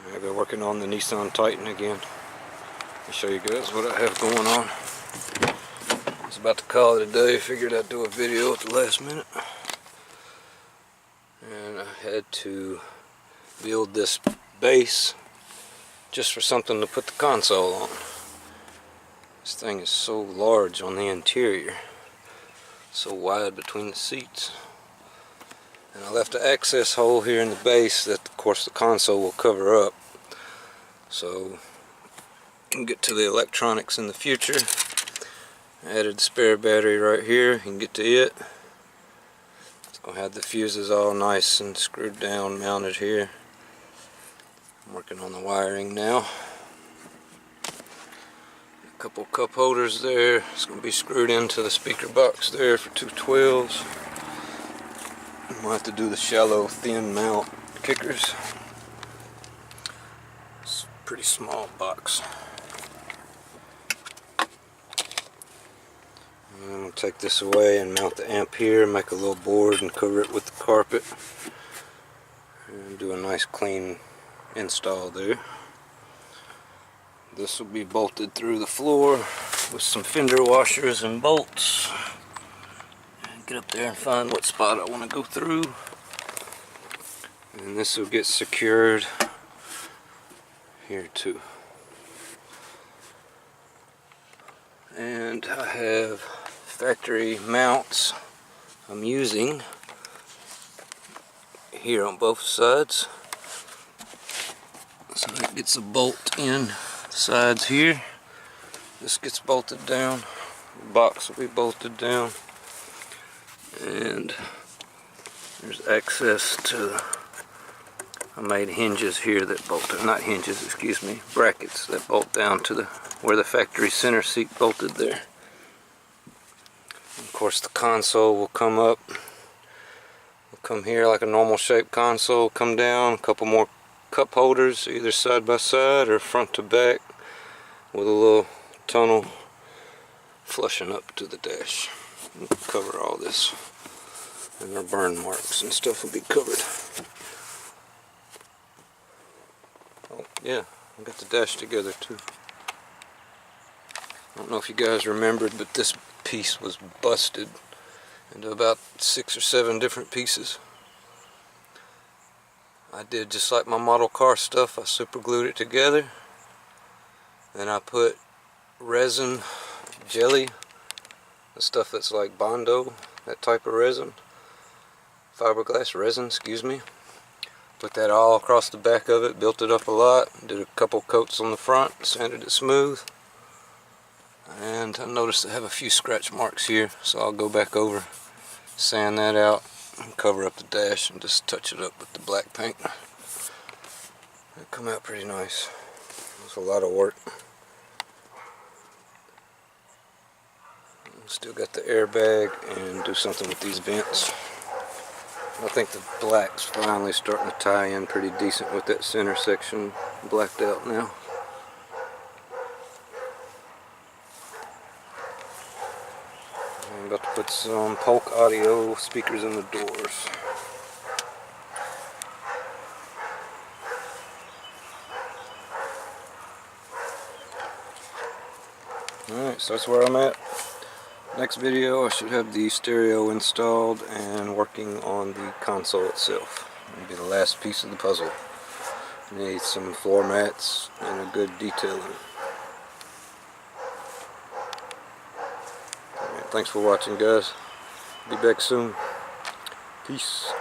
I've been working on the Nissan Titan again. Let me show you guys what I have going on. I was about to call it a day, figured I'd do a video at the last minute. And I had to build this base just for something to put the console on. This thing is so large on the interior, so wide between the seats. And I left an access hole here in the base that of course the console will cover up, so you can get to the electronics in the future. I added the spare battery right here, you can get to it. It's going to have the fuses all nice and screwed down, mounted here. I'm working on the wiring now. A couple cup holders there. It's going to be screwed into the speaker box there for 212s. I'm going to have to do the shallow thin mount kickers. It's a pretty small box. I'm going to take this away and mount the amp here, make a little board and cover it with the carpet. And do a nice clean install there. This will be bolted through the floor with some fender washers and bolts. Get up there and find what spot I want to go through. And this will get secured here too. And I have factory mounts I'm using here on both sides. So that gets a bolt in the sides here. This gets bolted down. The box will be bolted down. And there's access to, I made hinges here that bolt, not hinges, excuse me, brackets that bolt down to where the factory center seat bolted there. And of course the console will come up, will come here like a normal shaped console, come down, a couple more cup holders either side by side or front to back with a little tunnel flushing up to the dash. We'll cover all this, and our burn marks and stuff will be covered. Oh yeah, I got the dash together too. I don't know if you guys remembered, but this piece was busted into about 6 or 7 different pieces. I did just like my model car stuff. I super glued it together. Then I put resin jelly, the stuff that's like Bondo, that type of resin, fiberglass resin, excuse me. Put that all across the back of it, built it up a lot, did a couple coats on the front, sanded it smooth. And I noticed I have a few scratch marks here, so I'll go back over, sand that out, and cover up the dash and just touch it up with the black paint. It'll come out pretty nice. It's a lot of work. Still got the airbag and do something with these vents. I think the black's finally starting to tie in pretty decent with that center section blacked out now. I'm about to put some Polk audio speakers in the doors. Alright, so that's where I'm at. Next video I should have the stereo installed and working on the console itself. It'll be the last piece of the puzzle. Need some floor mats and a good detailing. Alright, thanks for watching guys. Be back soon. Peace.